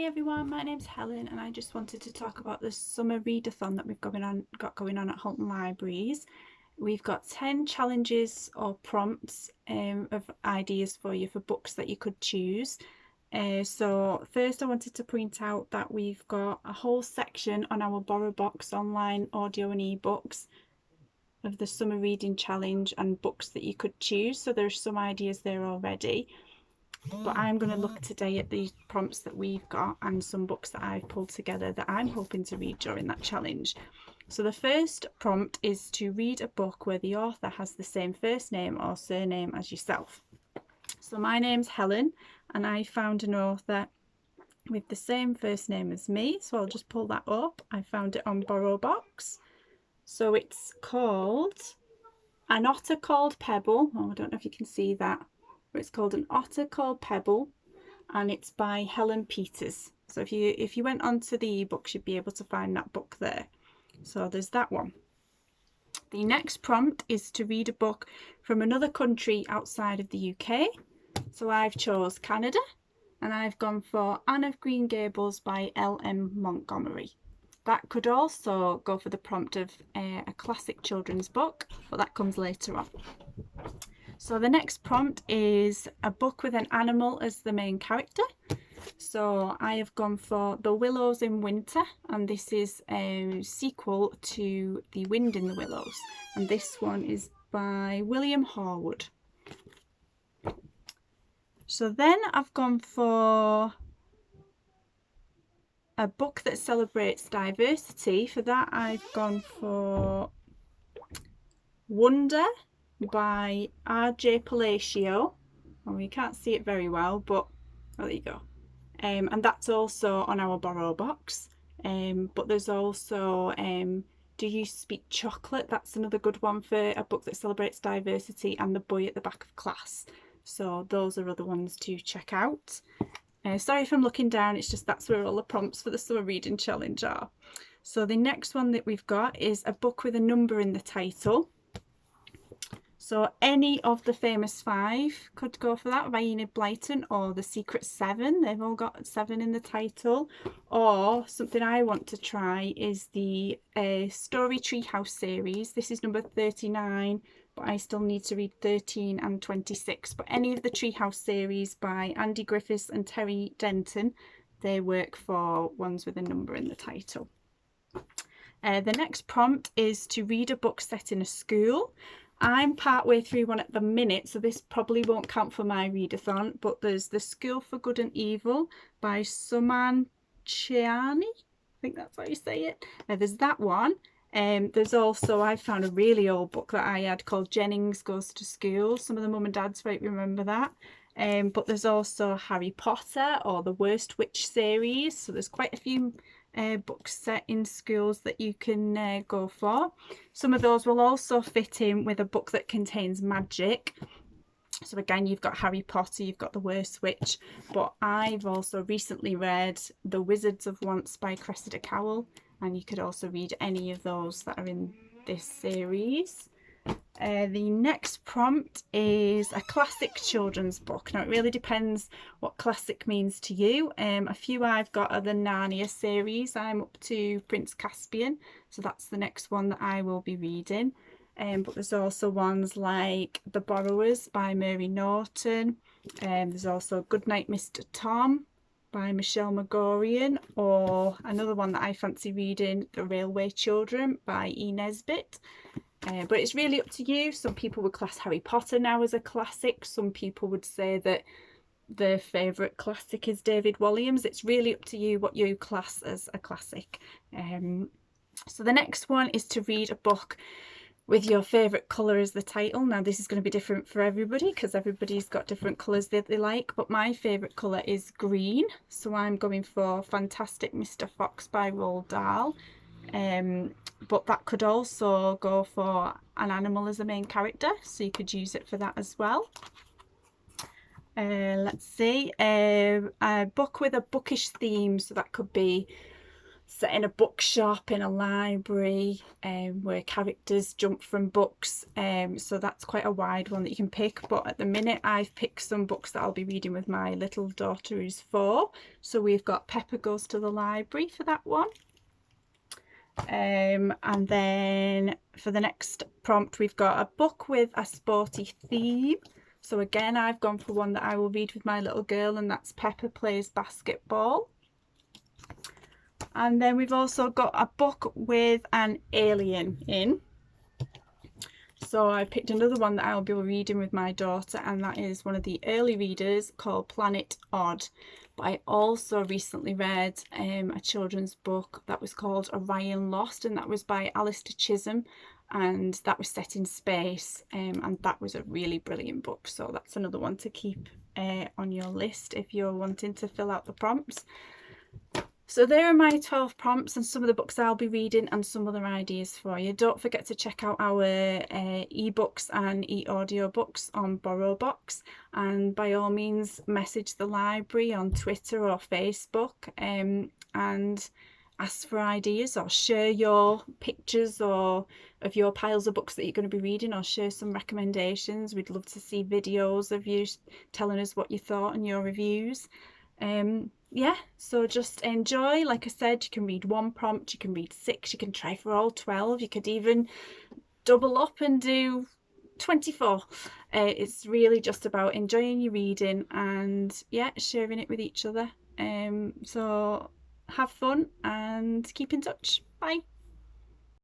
everyone, my name's Helen and I just wanted to talk about the Summer Readathon that we've got going on at Halton Libraries. We've got 10 challenges or prompts of ideas for you for books that you could choose. So first I wanted to point out that we've got a whole section on our Borrow Box online audio and ebooks of the Summer Reading Challenge and books that you could choose. So there's some ideas there already. But I'm going to look today at the prompts that we've got and some books that I've pulled together that I'm hoping to read during that challenge. So the first prompt is to read a book where the author has the same first name or surname as yourself. So my name's Helen and I found an author with the same first name as me, so I'll just pull that up. I found it on Borrow Box. So it's called An Otter Called Pebble. Oh, I don't know if you can see that. But it's called An Otter Called Pebble and it's by Helen Peters. So if you went onto the ebooks, you'd be able to find that book there. So there's that one. The next prompt is to read a book from another country outside of the UK. So I've chose Canada and I've gone for Anne of Green Gables by L.M. Montgomery. That could also go for the prompt of a classic children's book, but that comes later on. So the next prompt is a book with an animal as the main character. So I have gone for The Willows in Winter, and this is a sequel to The Wind in the Willows, and this one is by William Harwood. So then I've gone for a book that celebrates diversity. For that I've gone for Wonder by Rj Palacio. Oh, you can't see it very well, but oh, there you go. And that's also on our Borrow Box. But there's also Do You Speak Chocolate? That's another good one for a book that celebrates diversity, and The Boy at the Back of Class. So those are other ones to check out. Sorry if I'm looking down, it's just that's where all the prompts for the Summer Reading Challenge are. So the next one that we've got is a book with a number in the title. So any of the famous five could go for that. Enid Blyton or The Secret Seven. They've all got 7 in the title. Or something I want to try is the Story Treehouse series. This is number 39, but I still need to read 13 and 26. But any of the Treehouse series by Andy Griffiths and Terry Denton, they work for ones with a number in the title. The next prompt is to read a book set in a school. I'm partway through one at the minute, so this probably won't count for my readathon, but there's The School for Good and Evil by Summer Readathon. I think that's how you say it. There's that one. There's also, I found a really old book that I had called Jennings Goes to School. Some of the mum and dads might remember that. But there's also Harry Potter or the Worst Witch series. So there's quite a few books set in schools that you can go for. Some of those will also fit in with a book that contains magic. So again, you've got Harry Potter, you've got The Worst Witch, but I've also recently read The Wizards of Once by Cressida Cowell, and you could also read any of those that are in this series. The next prompt is a classic children's book. Now it really depends what classic means to you. A few I've got are the Narnia series. I'm up to Prince Caspian, so that's the next one that I will be reading. But there's also ones like The Borrowers by Mary Norton. There's also Goodnight Mr. Tom by Michelle Magorian, or another one that I fancy reading, The Railway Children by E. Nesbit. But it's really up to you. Some people would class Harry Potter now as a classic. Some people would say that their favourite classic is David Walliams. It's really up to you what you class as a classic. So the next one is to read a book with your favourite colour as the title. Now this is going to be different for everybody because everybody's got different colours that they like, but my favourite colour is green. So I'm going for Fantastic Mr. Fox by Roald Dahl. But that could also go for an animal as a main character, so you could use it for that as well. Let's see, a book with a bookish theme, so that could be set in a bookshop in a library, where characters jump from books, so that's quite a wide one that you can pick. But at the minute I've picked some books that I'll be reading with my little daughter who's 4. So we've got Pepper Goes to the Library for that one. And then for the next prompt we've got a book with a sporty theme. So again, I've gone for one that I will read with my little girl, and that's Pepper Plays Basketball. And then we've also got a book with an alien in. So I picked another one that I'll be reading with my daughter, and that is one of the early readers called Planet Odd. But I also recently read a children's book that was called Orion Lost, and that was by Alistair Chisholm, and that was set in space, and that was a really brilliant book. So that's another one to keep on your list if you're wanting to fill out the prompts. So there are my 12 prompts and some of the books I'll be reading and some other ideas for you. Don't forget to check out our ebooks and e-audio books on BorrowBox, and by all means message the library on Twitter or Facebook, and ask for ideas, or share your pictures or of your piles of books that you're going to be reading, or share some recommendations. We'd love to see videos of you telling us what you thought and your reviews. Yeah, so just enjoy. Like I said, you can read 1 prompt, you can read 6, you can try for all 12, you could even double up and do 24. It's really just about enjoying your reading and yeah, sharing it with each other. So have fun and keep in touch. Bye.